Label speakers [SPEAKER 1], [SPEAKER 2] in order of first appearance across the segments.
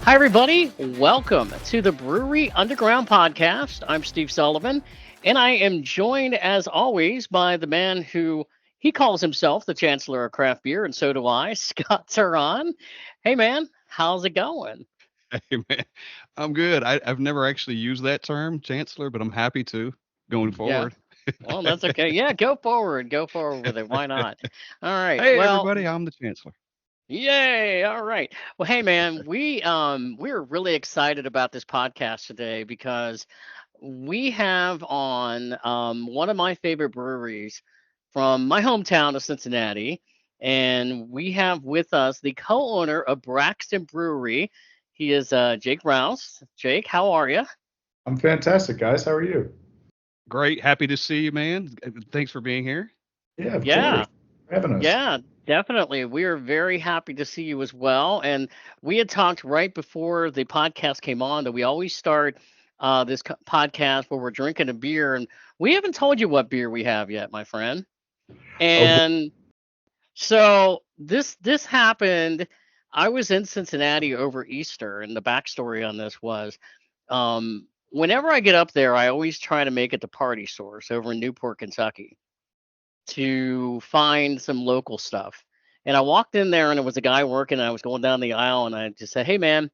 [SPEAKER 1] Hi, everybody. Welcome to the Brewery Underground Podcast. I'm Steve Sullivan, and I am joined, as always, by the man who he calls himself the Chancellor of Craft Beer, and so do I, Scott Touron. Hey, man, how's it going?
[SPEAKER 2] Hey man, I'm good. I've never actually used that term, Chancellor, but I'm happy to going
[SPEAKER 1] Yeah,
[SPEAKER 2] forward.
[SPEAKER 1] well, that's okay. Yeah, go forward. Go forward with it. Why not? All right.
[SPEAKER 2] Hey
[SPEAKER 1] Well,
[SPEAKER 2] everybody, I'm the Chancellor.
[SPEAKER 1] yay. All right. Well, hey, man, we're really excited about this podcast today because we have on one of my favorite breweries from my hometown of Cincinnati. And we have with us the co owner of Braxton Brewery. He is Jake Rouse. Jake, how are you?
[SPEAKER 3] I'm fantastic, guys. How are you?
[SPEAKER 2] Great, happy to see you, man. Thanks for being here.
[SPEAKER 3] Yeah, of
[SPEAKER 1] Yeah,
[SPEAKER 3] course. For having us.
[SPEAKER 1] yeah, definitely. We are very happy to see you as well. And we had talked right before the podcast came on that we always start this podcast where we're drinking a beer. And we haven't told you what beer we have yet, my friend.
[SPEAKER 3] Oh,
[SPEAKER 1] And so this happened. I was in Cincinnati over Easter, and the backstory on this was, whenever I get up there, I always try to make it to Party Source over in Newport, Kentucky, to find some local stuff. And I walked in there, and there was a guy working. And I was going down the aisle, and I just said, "Hey, man,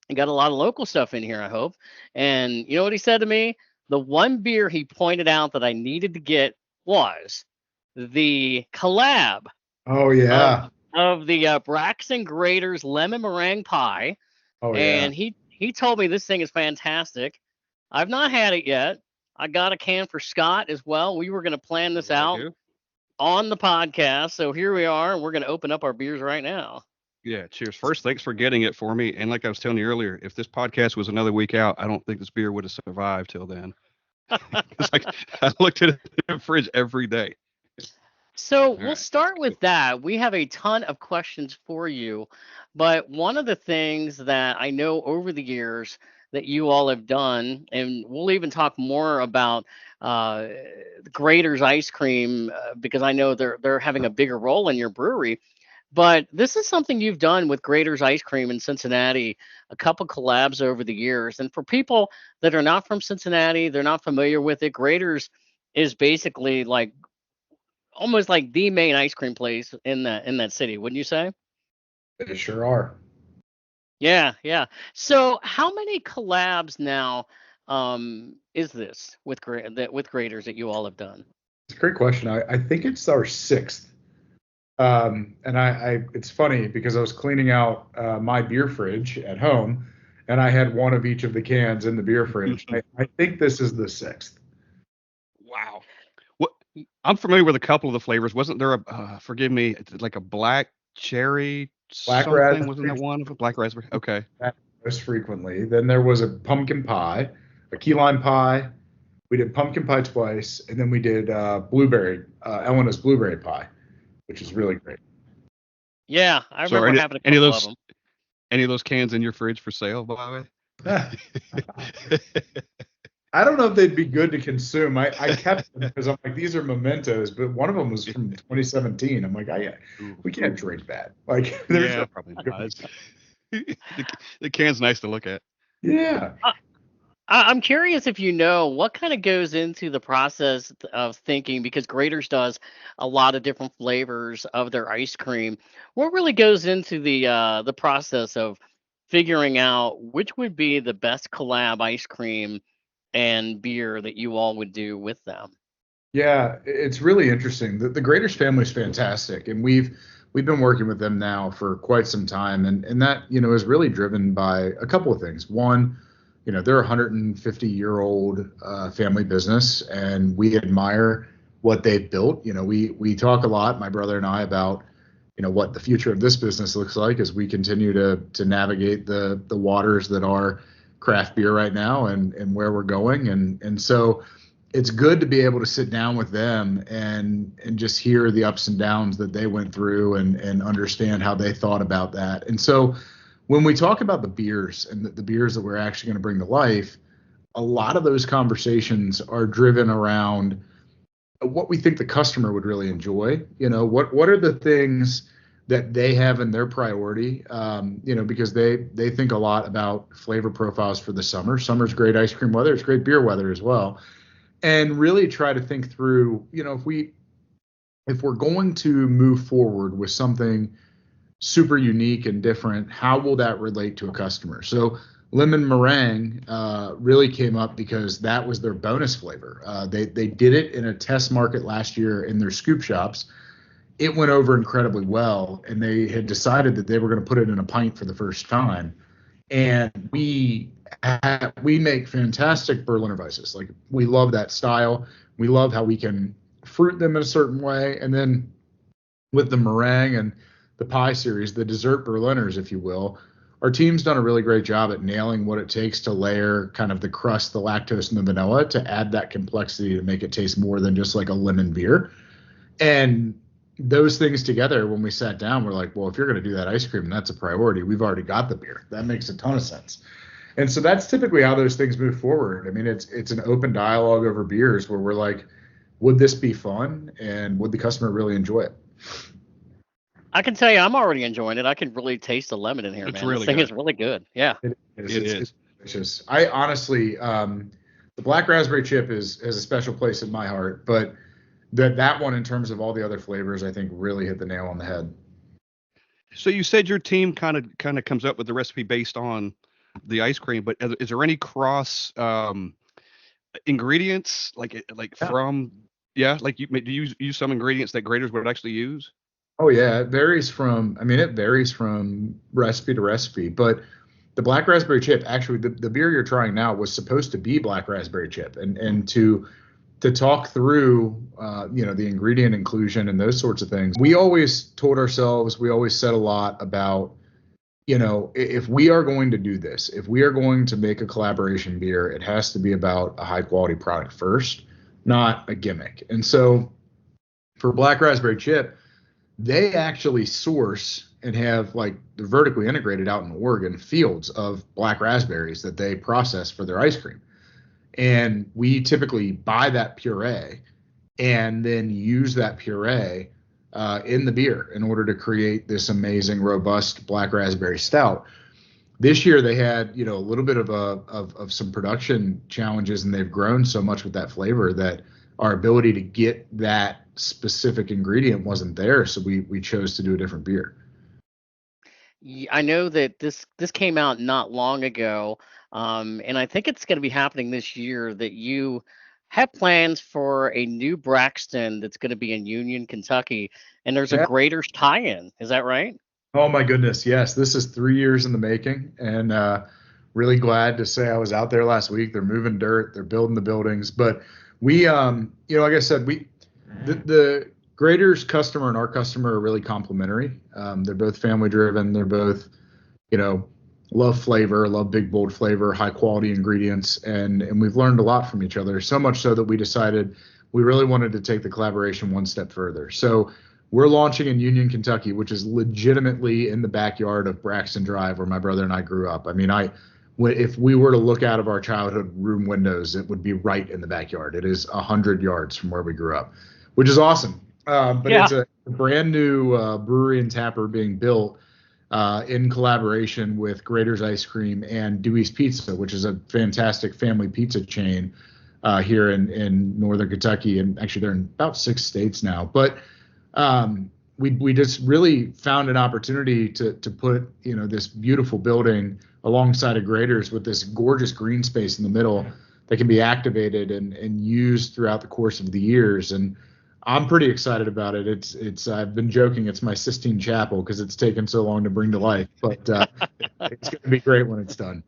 [SPEAKER 1] you got a lot of local stuff in here, I hope." And you know what he said to me? The one beer he pointed out that I needed to get was the collab
[SPEAKER 3] oh
[SPEAKER 1] of
[SPEAKER 3] yeah.
[SPEAKER 1] the Braxton Graders lemon meringue pie,
[SPEAKER 3] Oh yeah.
[SPEAKER 1] and he told me this thing is fantastic. I've not had it yet. I got a can for Scott as well. We were going to plan this
[SPEAKER 2] Will
[SPEAKER 1] out
[SPEAKER 2] do.
[SPEAKER 1] on the podcast, so here we are, and we're going to open up our beers right now.
[SPEAKER 2] Yeah, cheers. First, thanks for getting it for me. And like I was telling you earlier, if this podcast was another week out, I don't think this beer would have survived till then. It's like I looked at the fridge every day.
[SPEAKER 1] So
[SPEAKER 2] All
[SPEAKER 1] we'll
[SPEAKER 2] right,
[SPEAKER 1] start
[SPEAKER 2] cool.
[SPEAKER 1] with that. We have a ton of questions for you, but one of the things that I know over the years that you all have done, and we'll even talk more about uh, Grader's ice cream because I know they're having a bigger role in your brewery. But this is something you've done with Grader's ice cream in Cincinnati, a couple collabs over the years. And for people that are not from Cincinnati, they're not familiar with it. Grader's is basically like almost like the main ice cream place in that city, wouldn't you say?
[SPEAKER 3] They sure are.
[SPEAKER 1] Yeah, yeah. So how many collabs now is this with with graders that you all have done?
[SPEAKER 3] It's a great question. I think it's our sixth. And it's funny because I was cleaning out my beer fridge at home, and I had one of each of the cans in the beer fridge. I think this is the sixth.
[SPEAKER 2] Wow. What I'm familiar with a couple of the flavors. Wasn't there a forgive me, like a black cherry
[SPEAKER 3] Black
[SPEAKER 2] something? Wasn't
[SPEAKER 3] raspberry
[SPEAKER 2] that one of a black raspberry? Okay.
[SPEAKER 3] most frequently. Then there was a pumpkin pie, a key lime pie. We did pumpkin pie twice, and then we did blueberry, Elena's blueberry pie, which is really great.
[SPEAKER 1] Yeah, I
[SPEAKER 2] So are
[SPEAKER 1] remember having a
[SPEAKER 2] any of
[SPEAKER 1] couple of
[SPEAKER 2] those
[SPEAKER 1] them.
[SPEAKER 2] any of those cans in your fridge for sale, by the way?
[SPEAKER 3] I don't know if they'd be good to consume. I kept them because I'm like, these are mementos, but one of them was from 2017. I'm like,
[SPEAKER 2] Ooh.
[SPEAKER 3] we can't drink that. Like, there's
[SPEAKER 2] Yeah,
[SPEAKER 3] no,
[SPEAKER 2] probably not. The can's nice to look at.
[SPEAKER 3] yeah.
[SPEAKER 1] I'm curious if you know what kind of goes into the process of thinking because Graders does a lot of different flavors of their ice cream. What really goes into the process of figuring out which would be the best collab ice cream and beer that you all would do with them?
[SPEAKER 3] Yeah, it's really interesting. The Graders family is fantastic, and we've been working with them now for quite some time, and that is really driven by a couple of things. One, they're a 150-year-old family business, and we admire what they've built. We talk a lot, my brother and I, about what the future of this business looks like as we continue to navigate the waters that are craft beer right now and where we're going, and so it's good to be able to sit down with them and just hear the ups and downs that they went through and understand how they thought about that. And so when we talk about the beers and the beers that we're actually going to bring to life, a lot of those conversations are driven around what we think the customer would really enjoy. What are the things that they have in their priority, because they think a lot about flavor profiles for the summer. Summer's great ice cream weather. It's great beer weather as well. And really try to think through, if we're going to move forward with something super unique and different, how will that relate to a customer? So lemon meringue really came up because that was their bonus flavor. They did it in a test market last year in their scoop shops. It went over incredibly well, and they had decided that they were going to put it in a pint for the first time. And we make fantastic Berliner Weisses. Like, we love that style. We love how we can fruit them in a certain way. And then with the meringue and the pie series, the dessert Berliners, if you will, our team's done a really great job at nailing what it takes to layer kind of the crust, the lactose, and the vanilla to add that complexity to make it taste more than just like a lemon beer. And those things together, when we sat down, we're like, well, if you're going to do that ice cream, and that's a priority, we've already got the beer. That makes a ton of sense. And so that's typically how those things move forward. I mean, it's an open dialogue over beers where we're like, would this be fun? And would the customer really enjoy it?
[SPEAKER 1] I can tell you, I'm already enjoying it. I can really taste the lemon in here,
[SPEAKER 2] It's
[SPEAKER 1] man.
[SPEAKER 2] really
[SPEAKER 1] This thing
[SPEAKER 2] good.
[SPEAKER 1] is really good. Yeah.
[SPEAKER 2] It is.
[SPEAKER 3] It's delicious. I honestly, the black raspberry chip has a special place in my heart, but that one, in terms of all the other flavors, I think really hit the nail on the head.
[SPEAKER 2] So you said your team kind of comes up with the recipe based on the ice cream, but is there any cross ingredients like
[SPEAKER 3] Yeah.
[SPEAKER 2] from like do you use some ingredients that graders would actually use?
[SPEAKER 3] Oh yeah, it varies from recipe to recipe, but the black raspberry chip, actually the beer you're trying now was supposed to be black raspberry chip, and to talk through the ingredient inclusion and those sorts of things. We always told ourselves, we always said a lot about, if we are going to do this, if we are going to make a collaboration beer, it has to be about a high quality product first, not a gimmick. And so for black raspberry chip, they actually source and have, like, they're vertically integrated out in Oregon, fields of black raspberries that they process for their ice cream. And we typically buy that puree and then use that puree in the beer in order to create this amazing, robust black raspberry stout. This year they had, a little bit of some production challenges, and they've grown so much with that flavor that our ability to get that specific ingredient wasn't there. So we chose to do a different beer.
[SPEAKER 1] I know that this came out not long ago, and I think it's going to be happening this year, that you have plans for a new Braxton that's going to be in Union, Kentucky, and there's a
[SPEAKER 3] Yeah.
[SPEAKER 1] Graders tie-in. Is that right?
[SPEAKER 3] Oh my goodness. Yes. This is 3 years in the making, and really glad to say I was out there last week. They're moving dirt, they're building the buildings, but we, like I said, the Graders customer and our customer are really complementary. They're both family driven. They're both, love flavor, love big, bold flavor, high quality ingredients. And we've learned a lot from each other, so much so that we decided we really wanted to take the collaboration one step further. So we're launching in Union, Kentucky, which is legitimately in the backyard of Braxton Drive, where my brother and I grew up. I mean, if we were to look out of our childhood room windows, it would be right in the backyard. It is 100 yards from where we grew up, which is awesome. But
[SPEAKER 1] Yeah.
[SPEAKER 3] it's a brand new brewery and tapper being built in collaboration with Grader's Ice Cream and Dewey's Pizza, which is a fantastic family pizza chain here in Northern Kentucky. And actually, they're in about 6 states now. But we just really found an opportunity to put, this beautiful building alongside of Grader's with this gorgeous green space in the middle that can be activated and used throughout the course of the years. And I'm pretty excited about it. It's I've been joking, it's my Sistine Chapel because it's taken so long to bring to life, but it's going to be great when it's done.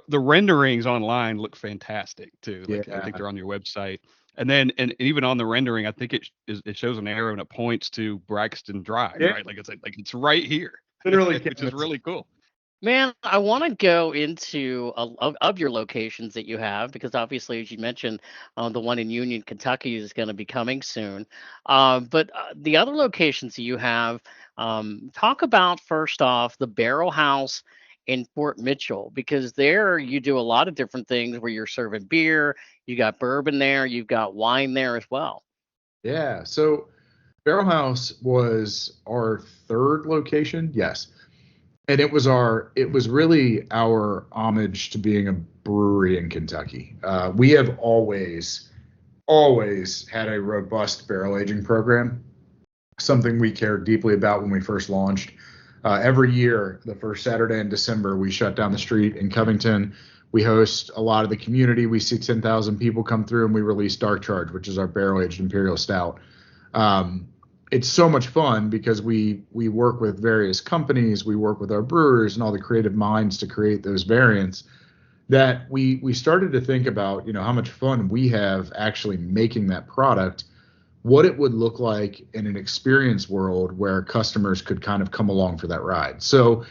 [SPEAKER 2] The renderings online look fantastic too. Like, I
[SPEAKER 3] Yeah.
[SPEAKER 2] think they're on your website. And then and even on the rendering, I think it shows an arrow and it points to Braxton Drive,
[SPEAKER 3] Yeah.
[SPEAKER 2] right? Like it's right here,
[SPEAKER 3] Literally,
[SPEAKER 2] which is really cool.
[SPEAKER 1] Man, I want to go into of your locations that you have, because obviously, as you mentioned, the one in Union, Kentucky is going to be coming soon. But the other locations that you have, talk about first off the Barrel House in Fort Mitchell, because there you do a lot of different things where you're serving beer, you got bourbon there, you've got wine there as well.
[SPEAKER 3] Yeah. So Barrel House was our third location. Yes. And it was really our homage to being a brewery in Kentucky. We have always had a robust barrel aging program, something we cared deeply about when we first launched. Every year, the first Saturday in December, we shut down the street in Covington. We host a lot of the community. We see 10,000 people come through, and we release Dark Charge, which is our barrel aged imperial stout. It's so much fun because we work with various companies, we work with our brewers and all the creative minds to create those variants, that we started to think about, how much fun we have actually making that product, what it would look like in an experience world where customers could kind of come along for that ride. So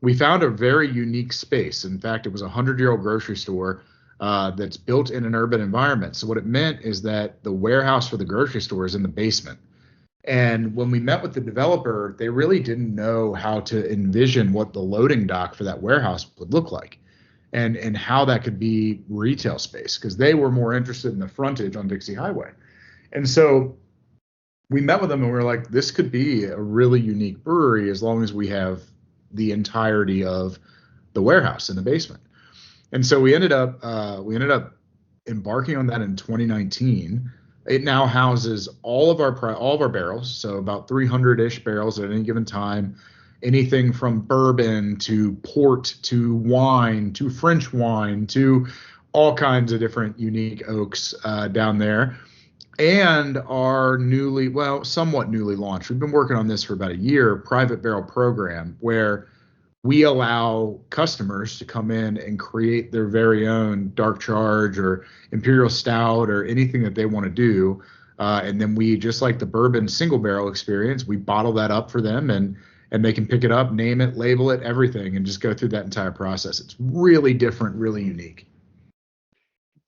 [SPEAKER 3] we found a very unique space. In fact, it was a 100-year-old grocery store that's built in an urban environment. So what it meant is that the warehouse for the grocery store is in the basement. And when we met with the developer, they really didn't know how to envision what the loading dock for that warehouse would look like and how that could be retail space, because they were more interested in the frontage on Dixie Highway. And so we met with them and we were like, this could be a really unique brewery as long as we have the entirety of the warehouse in the basement. And so we ended up embarking on that in 2019. It now houses all of our barrels, so about 300-ish barrels at any given time, anything from bourbon to port to wine to French wine to all kinds of different unique oaks down there. And our somewhat newly launched, we've been working on this for about a year, private barrel program, where we allow customers to come in and create their very own Dark Charge or Imperial Stout or anything that they want to do. And then we, just like the bourbon single barrel experience, we bottle that up for them and they can pick it up, name it, label it, everything, and just go through that entire process. It's really different, really unique.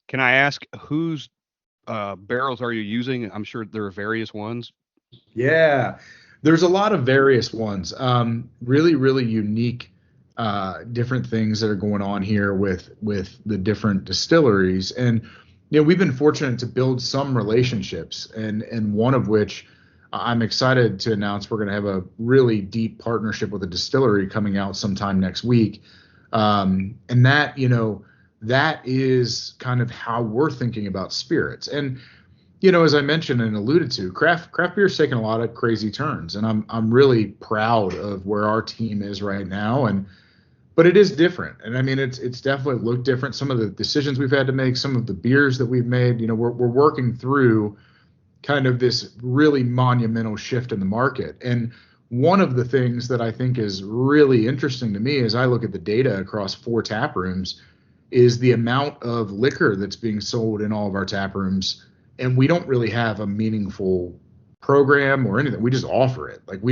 [SPEAKER 2] Can I ask whose barrels are you using? I'm sure there are various ones.
[SPEAKER 3] Yeah, there's a lot of various ones. Really, really unique, different things that are going on here with the different distilleries. And we've been fortunate to build some relationships, and one of which I'm excited to announce we're going to have a really deep partnership with a distillery coming out sometime next week. And that, that is kind of how we're thinking about spirits. And as I mentioned and alluded to, craft beer's taken a lot of crazy turns, and I'm really proud of where our team is right now. But it is different, and I mean it's definitely looked different. Some of the decisions we've had to make, some of the beers that we've made, we're working through kind of this really monumental shift in the market. And one of the things that I think is really interesting to me as I look at the data across 4 tap rooms is the amount of liquor that's being sold in all of our tap rooms. And we don't really have a meaningful program or anything. We just offer it. Like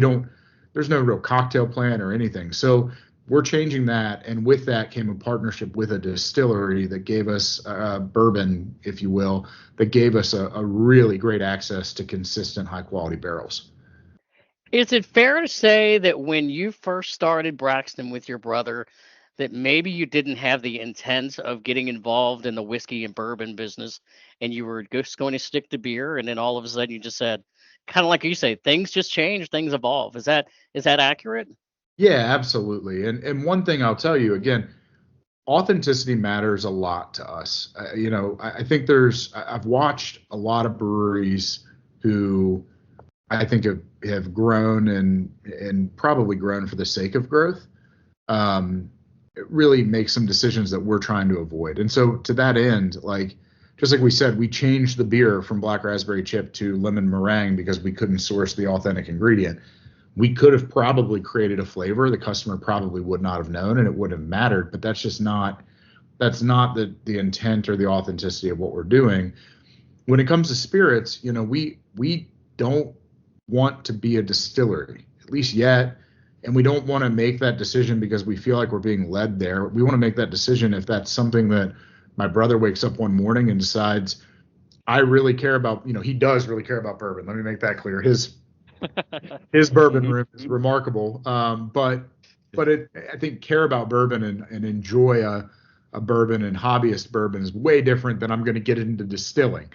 [SPEAKER 3] there's no real cocktail plan or anything. So we're changing that. And with that came a partnership with a distillery that gave us bourbon, if you will, that gave us a really great access to consistent high quality barrels.
[SPEAKER 1] Is it fair to say that when you first started Braxton with your brother, that maybe you didn't have the intent of getting involved in the whiskey and bourbon business, and you were just going to stick to beer, and then all of a sudden you just said, kind of like you say, things just change, things evolve. Is that accurate?
[SPEAKER 3] Yeah, absolutely. And one thing I'll tell you again, authenticity matters a lot to us. I think I've watched a lot of breweries who I think have grown and probably grown for the sake of growth. Really make some decisions that we're trying to avoid. And so to that end, just like we said, we changed the beer from black raspberry chip to lemon meringue because we couldn't source the authentic ingredient. We could have probably created a flavor the customer probably would not have known, and it wouldn't have mattered, but that's not the intent or the authenticity of what we're doing. When it comes to spirits, we don't want to be a distillery, at least yet. And we don't want to make that decision because we feel like we're being led there. We want to make that decision if that's something that my brother wakes up one morning and decides, I really care about, he does really care about bourbon. Let me make that clear. His bourbon room is remarkable. But I think care about bourbon and enjoy a bourbon and hobbyist bourbon is way different than I'm going to get into distilling.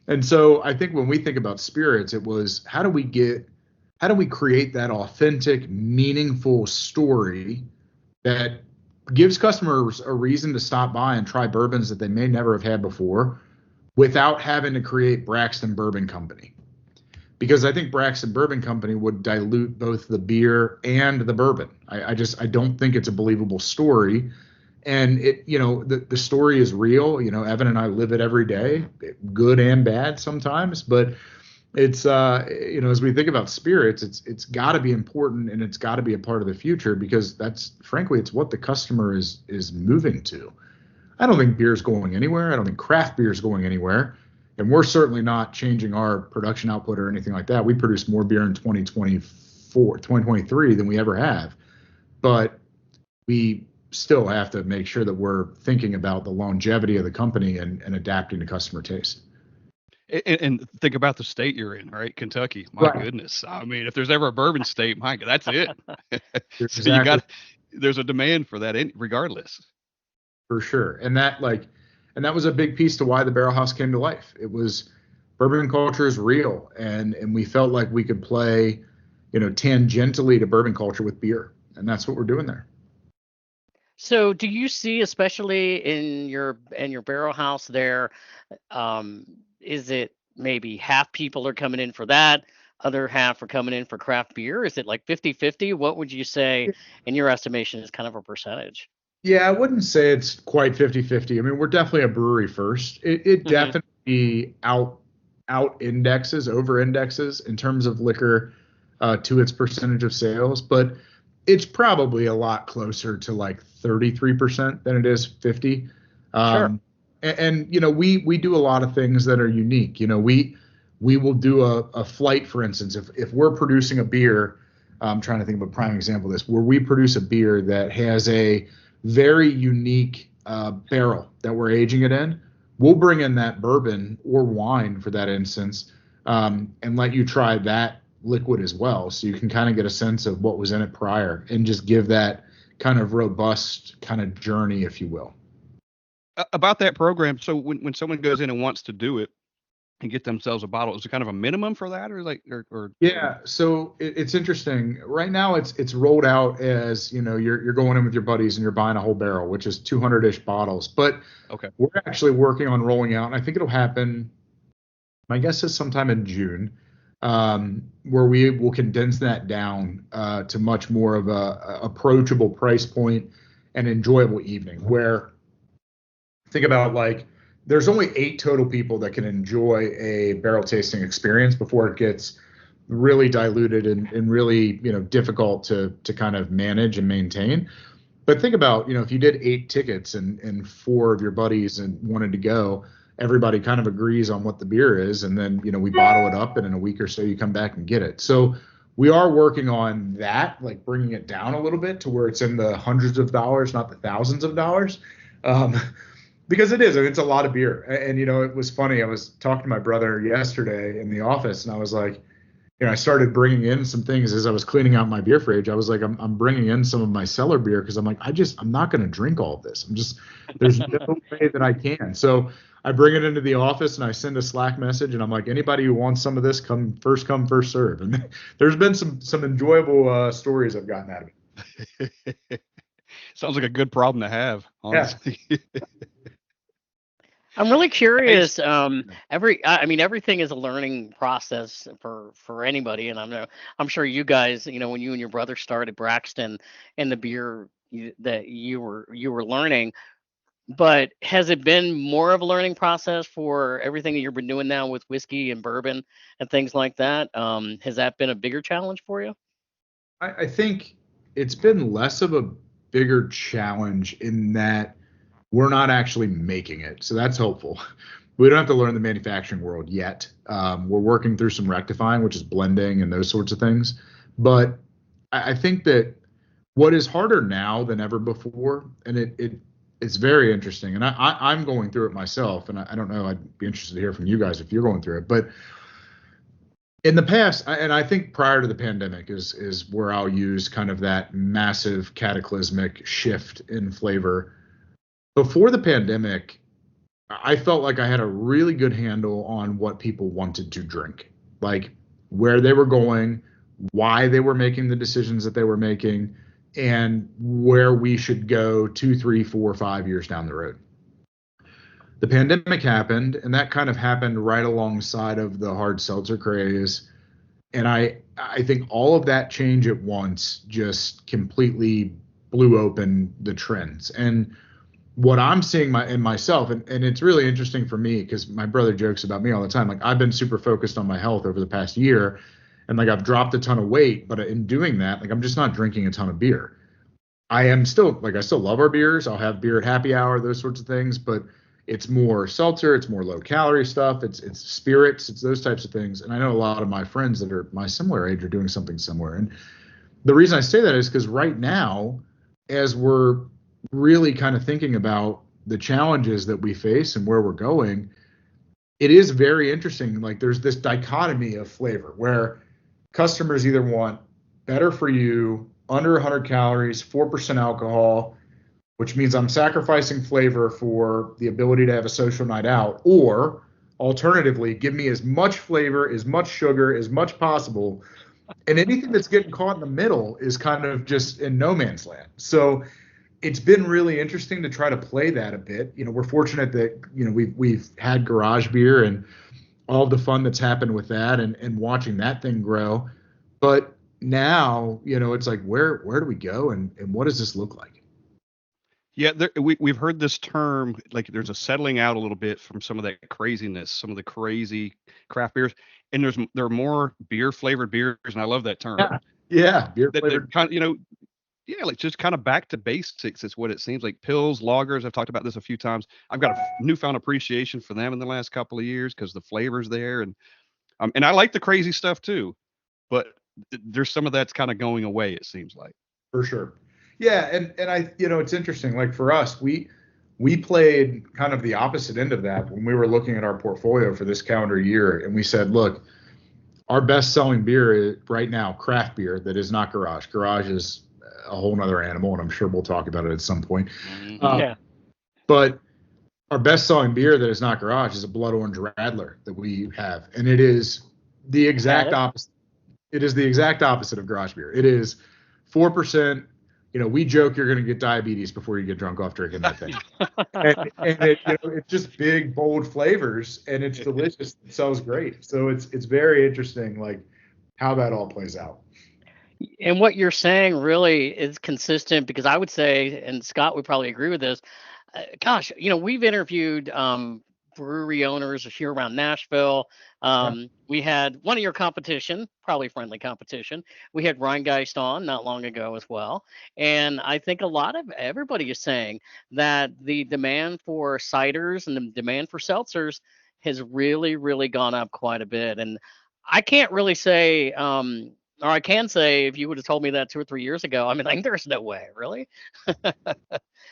[SPEAKER 3] And so I think when we think about spirits, it was how do we create that authentic, meaningful story that gives customers a reason to stop by and try bourbons that they may never have had before without having to create Braxton Bourbon Company. Because I think Braxton Bourbon Company would dilute both the beer and the bourbon. I don't think it's a believable story. And the story is real. Evan and I live it every day, good and bad sometimes. But it's as we think about spirits, it's got to be important, and it's got to be a part of the future, because that's frankly it's what the customer is moving to. I don't think beer is going anywhere. I don't think craft beer is going anywhere. And we're certainly not changing our production output or anything like that. We produce more beer in 2023 than we ever have. But we still have to make sure that we're thinking about the longevity of the company and adapting to customer taste.
[SPEAKER 2] And think about the state you're in, right? Kentucky. My goodness. I mean, if there's ever a bourbon state, that's it. So there's a demand for that regardless.
[SPEAKER 3] For sure. And that was a big piece to why the Barrel House came to life. It was bourbon culture is real. And we felt like we could play, tangentially to bourbon culture with beer. And that's what we're doing there.
[SPEAKER 1] So do you see, especially in your barrel house there, is it maybe half people are coming in for that, other half are coming in for craft beer? Is it like 50-50? What would you say in your estimation is kind of a percentage?
[SPEAKER 3] Yeah, I wouldn't say it's quite 50-50. I mean, we're definitely a brewery first. It definitely over indexes in terms of liquor to its percentage of sales, but it's probably a lot closer to like 33% than it is 50.
[SPEAKER 1] Sure.
[SPEAKER 3] And we do a lot of things that are unique. We will do a flight, for instance, if we're producing a beer. I'm trying to think of a prime example of this, where we produce a beer that has a very unique barrel that we're aging it in. We'll bring in that bourbon or wine for that instance, and let you try that liquid as well, so you can kind of get a sense of what was in it prior and just give that kind of robust kind of journey, if you will.
[SPEAKER 2] About that program, so when someone goes in and wants to do it and get themselves a bottle, is it kind of a minimum for that, or
[SPEAKER 3] Yeah, so it's interesting. Right now it's rolled out as, you're going in with your buddies and you're buying a whole barrel, which is 200-ish bottles. But
[SPEAKER 2] okay,
[SPEAKER 3] we're actually working on rolling out, and I think it'll happen, my guess is sometime in June, where we will condense that down to much more of a approachable price point and enjoyable evening, where think about there's only 8 total people that can enjoy a barrel tasting experience before it gets really diluted and really, difficult to kind of manage and maintain. But think about, if you did 8 tickets and 4 of your buddies and wanted to go, everybody kind of agrees on what the beer is. And then, we bottle it up, and in a week or so you come back and get it. So we are working on that, bringing it down a little bit to where it's in the hundreds of dollars, not the thousands of dollars. Because it's a lot of beer. And, it was funny. I was talking to my brother yesterday in the office, and I was like, I started bringing in some things as I was cleaning out my beer fridge. I was like, I'm bringing in some of my cellar beer because I'm like, I'm not going to drink all of this. There's no way that I can. So I bring it into the office and I send a Slack message, and I'm like, anybody who wants some of this, come, first serve. And there's been some enjoyable stories I've gotten out of
[SPEAKER 2] it. Sounds like a good problem to have, honestly. Yeah.
[SPEAKER 1] I'm really curious. Everything is a learning process for anybody, and I'm sure you guys, when you and your brother started Braxton and the beer that you were learning, but has it been more of a learning process for everything that you've been doing now with whiskey and bourbon and things like that? Has that been a bigger challenge for you?
[SPEAKER 3] I think it's been less of a bigger challenge in that we're not actually making it. So that's hopeful. We don't have to learn the manufacturing world yet. We're working through some rectifying, which is blending and those sorts of things. But I think that what is harder now than ever before, and it's very interesting, and I'm going through it myself, and I don't know, I'd be interested to hear from you guys if you're going through it. But in the past, and I think prior to the pandemic is where I'll use kind of that massive cataclysmic shift in flavor. Before the pandemic, I felt like I had a really good handle on what people wanted to drink, like where they were going, why they were making the decisions that they were making, and where we should go 2, 3, 4, 5 years down the road. The pandemic happened, and that kind of happened right alongside of the hard seltzer craze. And I think all of that change at once just completely blew open the trends. And what I'm seeing in myself, and it's really interesting for me because my brother jokes about me all the time. Like I've been super focused on my health over the past year, and like I've dropped a ton of weight, but in doing that, like I'm just not drinking a ton of beer. I still love our beers. I'll have beer at happy hour, those sorts of things, but it's more seltzer, it's more low calorie stuff, it's spirits, it's those types of things. And I know a lot of my friends that are my similar age are doing something similar. And the reason I say that is because right now, as we're really kind of thinking about the challenges that we face and where we're going, it is very interesting. Like there's this dichotomy of flavor where customers either want better for you, under 100 calories, 4% alcohol, which means I'm sacrificing flavor for the ability to have a social night out, or alternatively, give me as much flavor, as much sugar, as much possible. And anything that's getting caught in the middle is kind of just in no man's land. So it's been really interesting to try to play that a bit. We're fortunate that, we've had garage beer and all the fun that's happened with that and watching that thing grow. But now, it's like, where do we go and what does this look like?
[SPEAKER 2] Yeah, we've heard this term, like there's a settling out a little bit from some of that craziness, some of the crazy craft beers, and there are more beer flavored beers, and I love that term.
[SPEAKER 3] Yeah, beer
[SPEAKER 2] That
[SPEAKER 3] flavored.
[SPEAKER 2] kind of, yeah, like just kind of back to basics is what it seems like. Pills, lagers, I've talked about this a few times. I've got a newfound appreciation for them in the last couple of years because the flavors there, and I like the crazy stuff too, but there's some of that's kind of going away, it seems like.
[SPEAKER 3] For sure. Yeah, and I, it's interesting. Like for us, we played kind of the opposite end of that when we were looking at our portfolio for this calendar year, and we said, look, our best selling beer is, right now, craft beer that is not garage. Garage is a whole nother animal, and I'm sure we'll talk about it at some point.
[SPEAKER 1] Yeah.
[SPEAKER 3] But our best selling beer that is not garage is a blood orange radler that we have, and it is the exact opposite. It is the exact opposite of garage beer. It is 4%. We joke you're going to get diabetes before you get drunk off drinking that thing. and it, it's just big, bold flavors, and it's delicious. It sells great. So it's very interesting, like how that all plays out.
[SPEAKER 1] And what you're saying really is consistent because I would say, and Scott would probably agree with this. Gosh, we've interviewed brewery owners here around Nashville. We had one of your competition, probably friendly competition. We had Rheingeist on not long ago as well. And I think a lot of everybody is saying that the demand for ciders and the demand for seltzers has really, really gone up quite a bit. And I can't really say, or I can say, if you would have told me that 2 or 3 years ago, I mean, like, there's no way, really.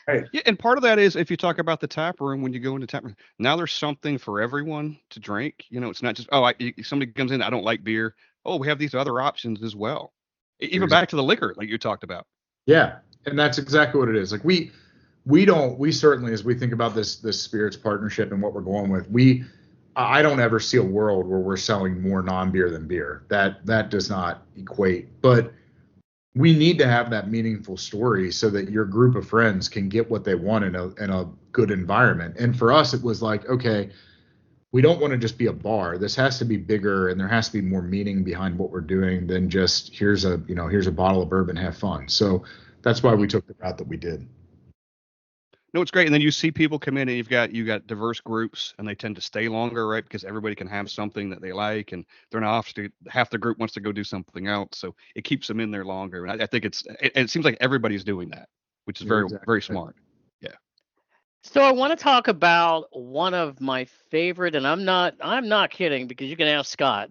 [SPEAKER 3] Right.
[SPEAKER 2] Yeah, and part of that is if you talk about the tap room, when you go into tap room, now there's something for everyone to drink. It's not just somebody comes in, I don't like beer. Oh, we have these other options as well. Even back to the liquor, like you talked about.
[SPEAKER 3] Yeah, and that's exactly what it is. Like we certainly, as we think about this spirits partnership and what we're going with, I don't ever see a world where we're selling more non-beer than beer. That does not equate. But we need to have that meaningful story so that your group of friends can get what they want in a good environment. And for us, it was like, okay, we don't want to just be a bar. This has to be bigger, and there has to be more meaning behind what we're doing than just here's a bottle of bourbon, have fun. So that's why we took the route that we did.
[SPEAKER 2] No, it's great. And then you see people come in and you got diverse groups, and they tend to stay longer, right? Because everybody can have something that they like, and they're not off to half the group wants to go do something else. So it keeps them in there longer. And I think it seems like everybody's doing that, which is very, very smart. Yeah.
[SPEAKER 1] So I want to talk about one of my favorite, and I'm not kidding because you can ask Scott.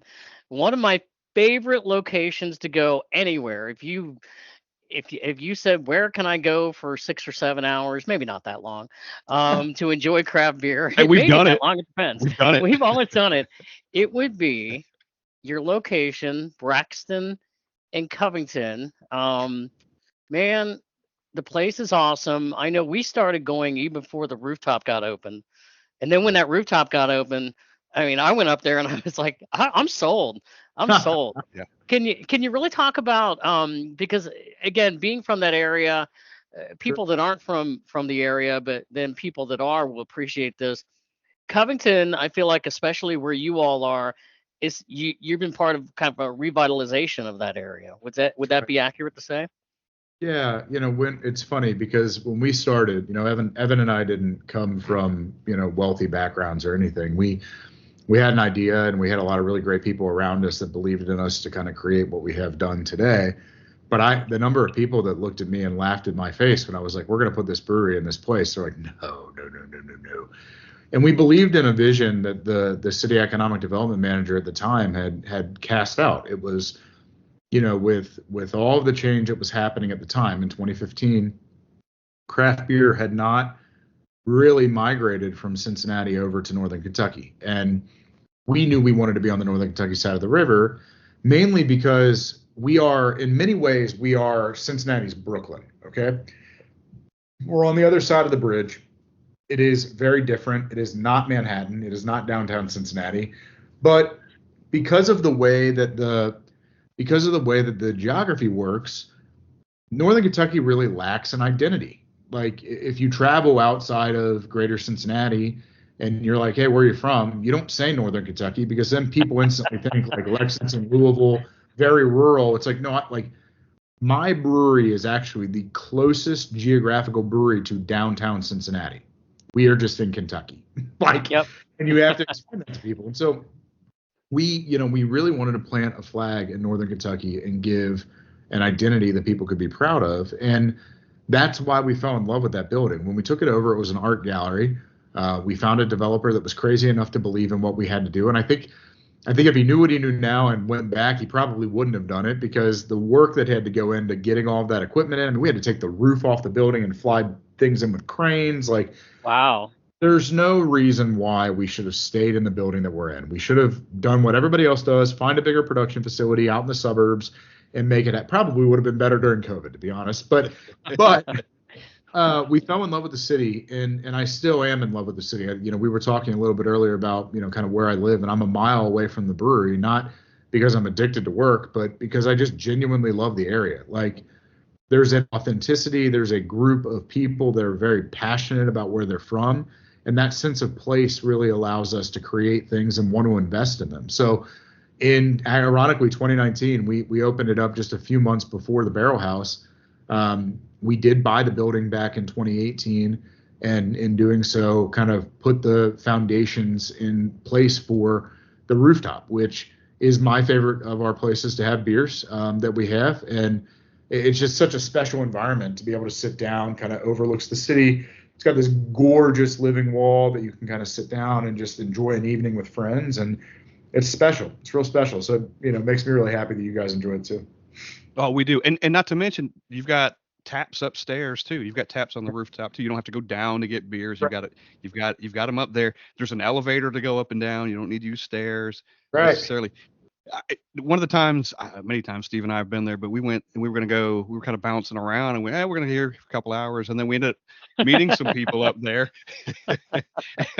[SPEAKER 1] One of my favorite locations to go anywhere. If you said where can I go for 6 or 7 hours, maybe not that long, to enjoy craft beer,
[SPEAKER 2] Hey, we've
[SPEAKER 1] maybe
[SPEAKER 2] done
[SPEAKER 1] that
[SPEAKER 2] it.
[SPEAKER 1] long, it depends.
[SPEAKER 2] We've done it.
[SPEAKER 1] We've almost done it. It would be your location, Braxton and Covington. Man, the place is awesome. I know we started going even before the rooftop got open. And then when that rooftop got open, I mean, I went up there and I was like, I'm sold. I'm sold.
[SPEAKER 2] Yeah.
[SPEAKER 1] Can you really talk about because again, being from that area,
[SPEAKER 3] Sure.
[SPEAKER 1] people that aren't from the area, but then people that are will appreciate this. Covington, I feel like, especially where you all are, is you've been part of kind of a revitalization of that area. Would that be accurate to say?
[SPEAKER 3] Yeah, when it's funny because when we started, Evan and I didn't come from, wealthy backgrounds or anything. We had an idea and we had a lot of really great people around us that believed in us to kind of create what we have done today. But the number of people that looked at me and laughed in my face when I was like, we're going to put this brewery in this place, they're like, no, no, no, no, no, no. And we believed in a vision that the city economic development manager at the time had cast out. It was, with all of the change that was happening at the time in 2015, craft beer had not really migrated from Cincinnati over to Northern Kentucky. And we knew we wanted to be on the Northern Kentucky side of the river, mainly because in many ways, we are Cincinnati's Brooklyn. Okay. We're on the other side of the bridge. It is very different. It is not Manhattan. It is not downtown Cincinnati. But because of the way that the geography works, Northern Kentucky really lacks an identity. Like if you travel outside of greater Cincinnati and you're like, hey, where are you from? You don't say Northern Kentucky because then people instantly think like Lexington, Louisville, very rural. It's like, no, like my brewery is actually the closest geographical brewery to downtown Cincinnati. We are just in Kentucky. Like,
[SPEAKER 1] Yep.
[SPEAKER 3] and you have to explain that to people. And so we really wanted to plant a flag in Northern Kentucky and give an identity that people could be proud of. And that's why we fell in love with that building. When we took it over, it was an art gallery. We found a developer that was crazy enough to believe in what we had to do. And I think if he knew what he knew now and went back, he probably wouldn't have done it because the work that had to go into getting all of that equipment in, we had to take the roof off the building and fly things in with cranes. Like,
[SPEAKER 1] Wow.
[SPEAKER 3] there's no reason why we should have stayed in the building that we're in. We should have done what everybody else does, find a bigger production facility out in the suburbs and make it. Probably would have been better during COVID, to be honest. But we fell in love with the city, and I still am in love with the city. We were talking a little bit earlier about, kind of where I live, and I'm a mile away from the brewery, not because I'm addicted to work, but because I just genuinely love the area. Like, there's an authenticity, there's a group of people that are very passionate about where they're from, and that sense of place really allows us to create things and want to invest in them. So ironically, 2019, we opened it up just a few months before the Barrel House. We did buy the building back in 2018, and in doing so, kind of put the foundations in place for the rooftop, which is my favorite of our places to have beers that we have. And it's just such a special environment to be able to sit down, kind of overlooks the city. It's got this gorgeous living wall that you can kind of sit down and just enjoy an evening with friends. And it's special. It's real special. So, it makes me really happy that you guys enjoy it too.
[SPEAKER 2] Oh, we do. And not to mention, you've got taps upstairs too. You've got taps on the rooftop too. You don't have to go down to get beers. You've got them up there. There's an elevator to go up and down. You don't need to use stairs necessarily. One of the times, many times, Steve and I have been there, but we went and we were kind of bouncing around and we're going to here for a couple hours. And then we ended up meeting some people up there. I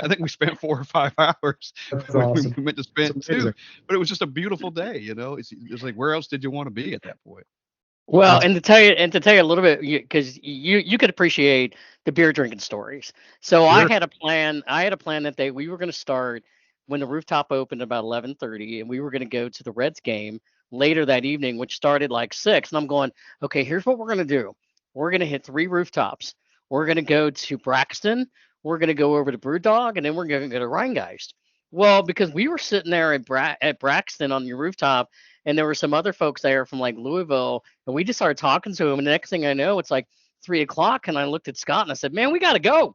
[SPEAKER 2] think we spent 4 or 5 hours.
[SPEAKER 3] That's awesome.
[SPEAKER 2] We meant to spend 2, but it was just a beautiful day. It's like, where else did you want to be at that point?
[SPEAKER 1] Well, and to tell you a little bit, because you could appreciate the beer drinking stories. So
[SPEAKER 3] Sure.
[SPEAKER 1] I had a plan that day. We were going to start when the rooftop opened about 11:30, and we were going to go to the Reds game later that evening, which started like 6. And I'm going, okay, here's what we're going to do. We're going to hit 3 rooftops. We're going to go to Braxton. We're going to go over to Brewdog, and then we're going to go to Rheingeist. Well, because we were sitting there at Braxton on your rooftop, and there were some other folks there from like Louisville, and we just started talking to them. And the next thing I know, it's like 3:00, and I looked at Scott and I said, "Man, we got to go."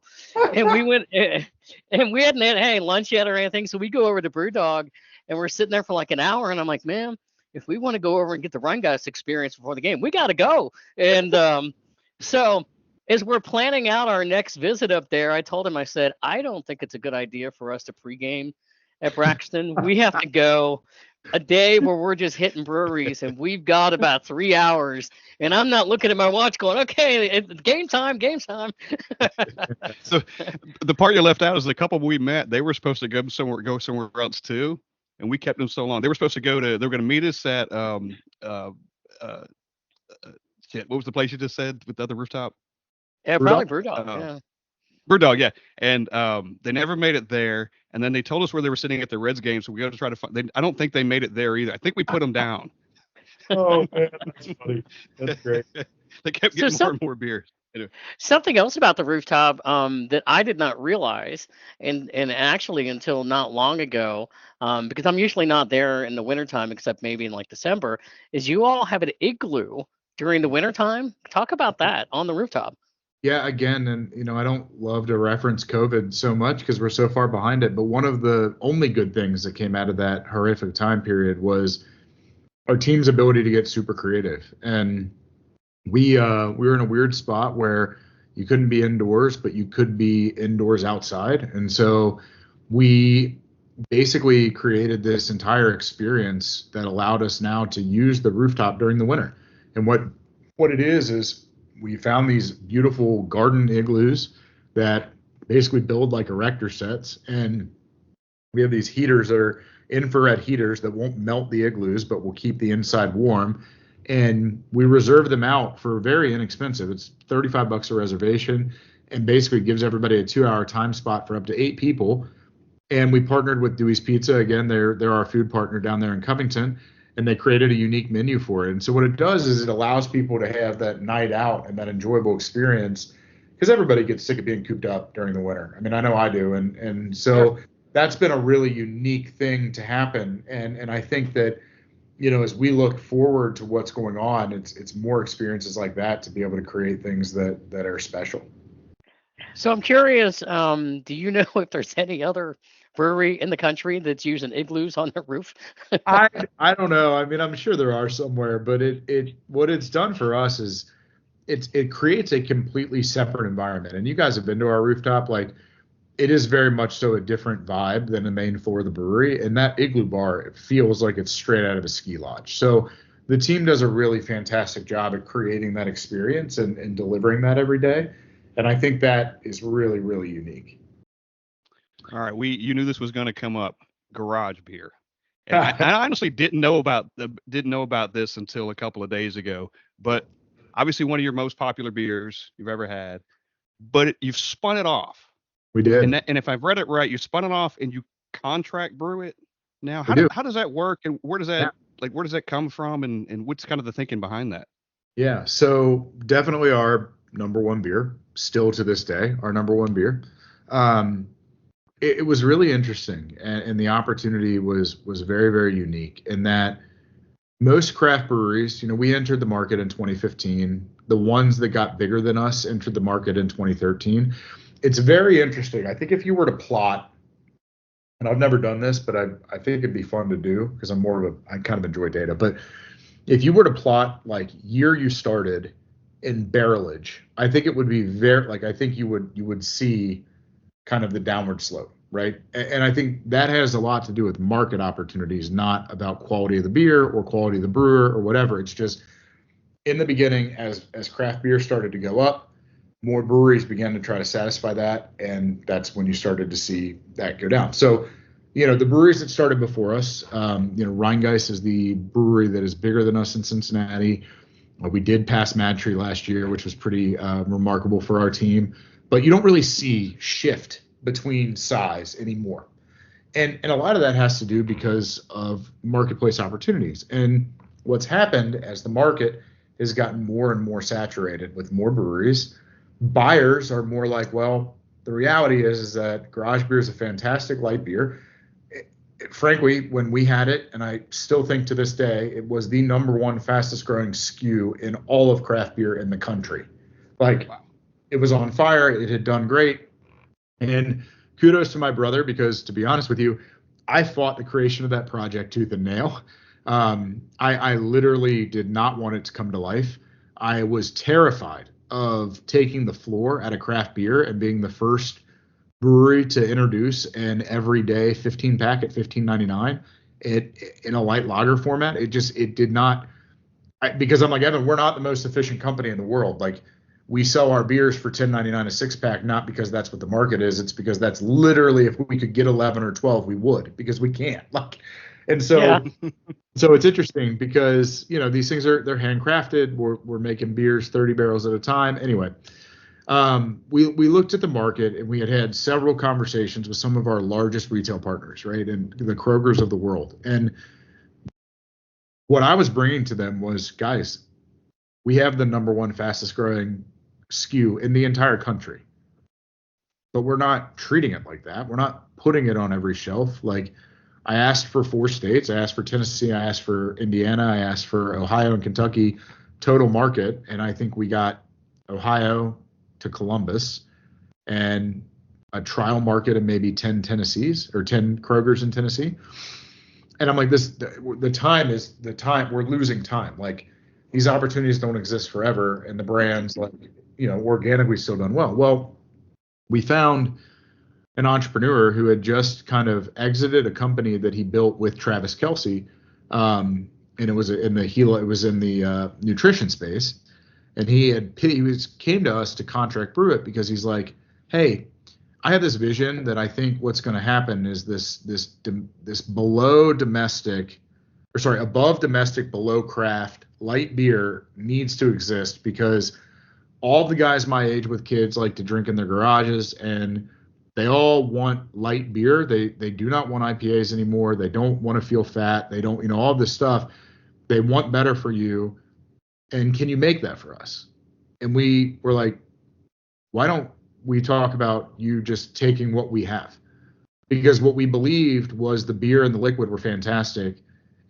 [SPEAKER 1] And we went, and we hadn't had any lunch yet or anything, so we go over to Brewdog, and we're sitting there for like an hour. And I'm like, "Man, if we want to go over and get the Rheingeist experience before the game, we got to go." And so as we're planning out our next visit up there, I told him, I said, "I don't think it's a good idea for us to pregame at Braxton. We have to go a day where we're just hitting breweries and we've got about 3 hours and I'm not looking at my watch going, okay, it's game time, game time.
[SPEAKER 2] So the part you left out is the couple we met. They were supposed to go somewhere else too, and we kept them so long. They were supposed to they were going to meet us at uh, uh, shit. What was the place you just said with the other rooftop?
[SPEAKER 1] Yeah,
[SPEAKER 3] Rudolph?
[SPEAKER 1] probably Brewdog.
[SPEAKER 2] Uh,
[SPEAKER 1] Yeah.
[SPEAKER 2] Brewdog, yeah. And they never made it there. And then they told us where they were sitting at the Reds game, so we got to try to find. I don't think they made it there either. I think we put them down.
[SPEAKER 3] Oh man, that's funny. That's great.
[SPEAKER 2] They kept
[SPEAKER 1] So
[SPEAKER 2] getting more and more beers.
[SPEAKER 1] something else about the rooftop that I did not realize, and actually until not long ago, because I'm usually not there in the wintertime except maybe in like December, is you all have an igloo during the wintertime. Talk about that on the rooftop.
[SPEAKER 3] Yeah, again, and I don't love to reference COVID so much because we're so far behind it, but one of the only good things that came out of that horrific time period was our team's ability to get super creative. And we were in a weird spot where you couldn't be indoors, but you could be indoors outside. And so we basically created this entire experience that allowed us now to use the rooftop during the winter. And what it is we found these beautiful garden igloos that basically build like erector sets, and we have these heaters that are infrared heaters that won't melt the igloos but will keep the inside warm, and we reserve them out for very inexpensive. It's $35 a reservation, and basically gives everybody a 2-hour time spot for up to 8 people. And we partnered with Dewey's Pizza. Again, they're our food partner down there in Covington, and they created a unique menu for it. And so what it does is it allows people to have that night out and that enjoyable experience, because everybody gets sick of being cooped up during the winter. I mean, I know I do. And so that's been a really unique thing to happen. And I think that, as we look forward to what's going on, it's more experiences like that to be able to create things that are special.
[SPEAKER 1] So I'm curious, do you know if there's any other brewery in the country that's using igloos on their roof?
[SPEAKER 3] I don't know. I mean, I'm sure there are somewhere, but what it's done for us is it creates a completely separate environment. And you guys have been to our rooftop, like it is very much so a different vibe than the main floor of the brewery. And that igloo bar, it feels like it's straight out of a ski lodge. So the team does a really fantastic job at creating that experience and delivering that every day. And I think that is really, really unique.
[SPEAKER 2] All right, you knew this was going to come up. Garage beer. And I honestly didn't know about this until a couple of days ago. But obviously, one of your most popular beers you've ever had. But you've spun it off.
[SPEAKER 3] We did.
[SPEAKER 2] And if I've read it right, you spun it off and you contract brew it. Now, how does that work? And where does that come from? And what's kind of the thinking behind that?
[SPEAKER 3] Yeah, so definitely our number one beer, still to this day, our number one beer. It was really interesting, and the opportunity was very, very unique in that most craft breweries, we entered the market in 2015. The ones that got bigger than us entered the market in 2013. It's very interesting. I think if you were to plot, and I've never done this, but I think it'd be fun to do because I kind of enjoy data. But if you were to plot like year you started in barrelage, I think it would be I think you would see kind of the downward slope, right? And I think that has a lot to do with market opportunities, not about quality of the beer or quality of the brewer or whatever. It's just in the beginning, as craft beer started to go up, more breweries began to try to satisfy that, and that's when you started to see that go down. So, the breweries that started before us, Rheingeist is the brewery that is bigger than us in Cincinnati. We did pass Mad Tree last year, which was pretty remarkable for our team. But you don't really see shift between size anymore. And a lot of that has to do because of marketplace opportunities. And what's happened as the market has gotten more and more saturated with more breweries, buyers are more like, well, the reality is that garage beer is a fantastic light beer. Frankly, when we had it, and I still think to this day, it was the number one fastest growing SKU in all of craft beer in the country. It was on fire. It had done great. And kudos to my brother, because to be honest with you, I fought the creation of that project tooth and nail. I literally did not want it to come to life. I was terrified of taking the floor at a craft beer and being the first brewery to introduce an everyday 15 pack at $15.99 in a light lager format. It did not, because I'm like, Evan, we're not the most efficient company in the world. Like, we sell our beers for $10.99 a six pack, not because that's what the market is. It's because that's literally, if we could get 11 or 12, we would, because we can't. Like, and so,
[SPEAKER 1] Yeah.
[SPEAKER 3] so it's interesting because, these things they're handcrafted. We're making beers 30 barrels at a time. Anyway, we looked at the market, and we had several conversations with some of our largest retail partners, right? And the Krogers of the world. And what I was bringing to them was, guys, we have the number one fastest growing SKU in the entire country, but we're not treating it like that. We're not putting it on every shelf. Like, I asked for 4 states. I asked for Tennessee. I asked for Indiana. I asked for Ohio and Kentucky total market. And I think we got Ohio to Columbus and a trial market of maybe 10 Tennessees or 10 Krogers in Tennessee. And I'm like, the time we're losing time. Like, these opportunities don't exist forever. And the brands, like, organically still done well. Well, we found an entrepreneur who had just kind of exited a company that he built with Travis Kelce. And it was in the nutrition space. And he came to us to contract brew it because he's like, hey, I have this vision that I think what's going to happen is this above domestic, below craft light beer needs to exist, because all the guys my age with kids like to drink in their garages, and they all want light beer. They do not want IPAs anymore. They don't want to feel fat. They don't, all this stuff. They want better for you. And can you make that for us? And we were like, why don't we talk about you just taking what we have? Because what we believed was the beer and the liquid were fantastic.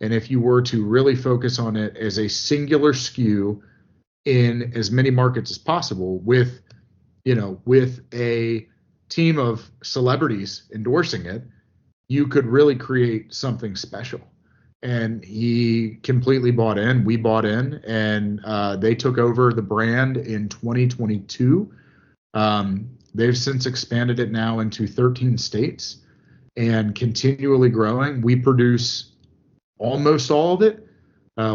[SPEAKER 3] And if you were to really focus on it as a singular SKU in as many markets as possible with a team of celebrities endorsing it, you could really create something special. And he completely bought in. We bought in, and they took over the brand in 2022. They've since expanded it now into 13 states and continually growing. We produce almost all of it.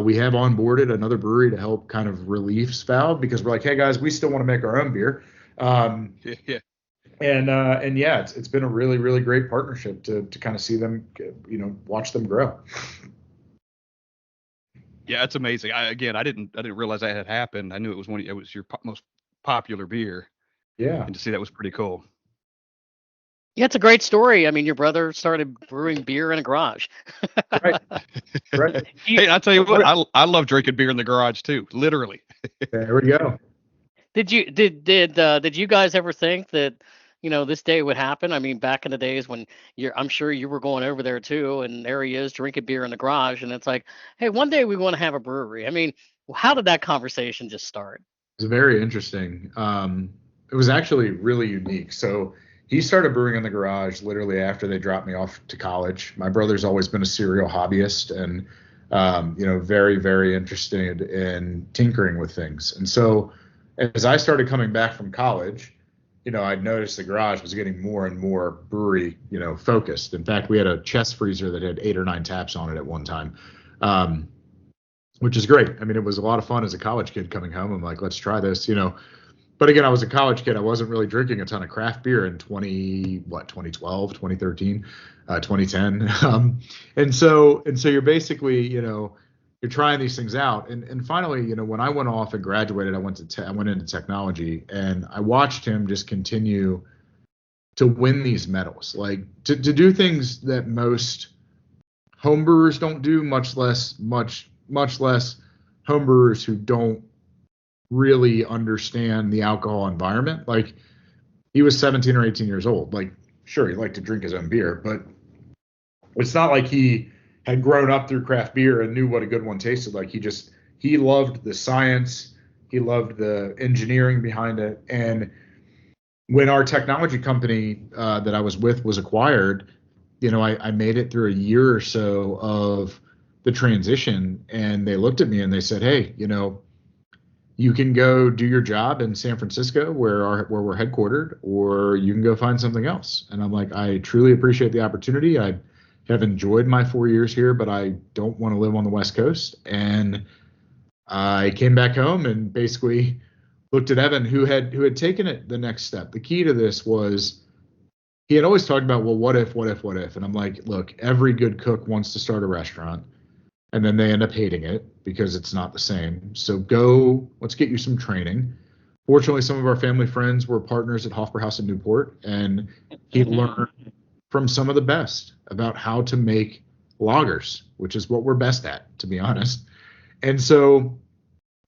[SPEAKER 3] We have onboarded another brewery to help kind of relieve valve, because we're like, hey guys, we still want to make our own beer.
[SPEAKER 2] Yeah.
[SPEAKER 3] And yeah, it's been a really, really great partnership to kind of see them, watch them grow.
[SPEAKER 2] Yeah, it's amazing. I didn't realize that had happened. I knew it was your most popular beer.
[SPEAKER 3] Yeah.
[SPEAKER 2] And to see that was pretty cool.
[SPEAKER 1] Yeah, it's a great story. I mean, your brother started brewing beer in a garage.
[SPEAKER 3] Right. Right.
[SPEAKER 2] Hey, I'll tell you what, I love drinking beer in the garage too, literally.
[SPEAKER 3] There we go.
[SPEAKER 1] Did you guys ever think that, this day would happen? I mean, back in the days when I'm sure you were going over there too, and there he is drinking beer in the garage, and it's like, hey, one day we want to have a brewery. I mean, how did that conversation just start?
[SPEAKER 3] It was very interesting. It was actually really unique. So he started brewing in the garage literally after they dropped me off to college. My brother's always been a serial hobbyist and, very, very interested in tinkering with things. And so as I started coming back from college, I'd noticed the garage was getting more and more brewery, focused. In fact, we had a chest freezer that had 8 or 9 taps on it at one time, which is great. I mean, it was a lot of fun as a college kid coming home. I'm like, let's try this, But again, I was a college kid. I wasn't really drinking a ton of craft beer in 2012, 2013, 2010. And so you're basically, you're trying these things out. And finally, when I went off and graduated, I went into technology, and I watched him just continue to win these medals, like to do things that most homebrewers don't do, much less homebrewers who don't really understand the alcohol environment. Like, he was 17 or 18 years old. Like, sure, he liked to drink his own beer, but it's not like he had grown up through craft beer and knew what a good one tasted like. He loved the science. He loved the engineering behind it. And when our technology company that I was with was acquired, I made it through a year or so of the transition, and they looked at me and they said, hey, you can go do your job in San Francisco where we're headquartered, or you can go find something else. And I'm like, I truly appreciate the opportunity. I'd have enjoyed my 4 years here, but I don't want to live on the West Coast. And I came back home and basically looked at Evan, who had taken it the next step. The key to this was he had always talked about, well, what if? And I'm like, look, every good cook wants to start a restaurant, and then they end up hating it because it's not the same. So let's get you some training. Fortunately, some of our family friends were partners at Hofbrauhaus in Newport, and he learned from some of the best about how to make lagers, which is what we're best at, to be honest. And so,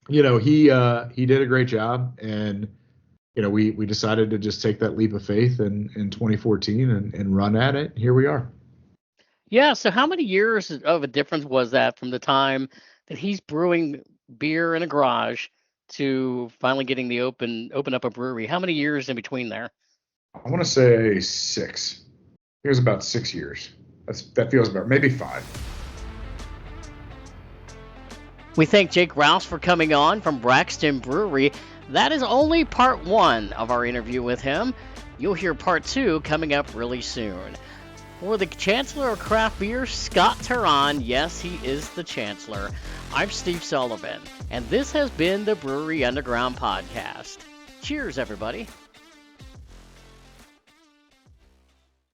[SPEAKER 3] he did a great job, and we decided to just take that leap of faith in 2014 and run at it. Here we are.
[SPEAKER 1] Yeah. So how many years of a difference was that from the time that he's brewing beer in a garage to finally getting the open up a brewery? How many years in between there?
[SPEAKER 3] I want to say 6. It was about 6 years. That feels about maybe 5.
[SPEAKER 1] We thank Jake Rouse for coming on from Braxton Brewery. That is only part 1 of our interview with him. You'll hear part 2 coming up really soon. For the Chancellor of Craft Beer, Scott Touron, yes, he is the Chancellor. I'm Steve Sullivan, and this has been the Brewery Underground Podcast. Cheers, everybody.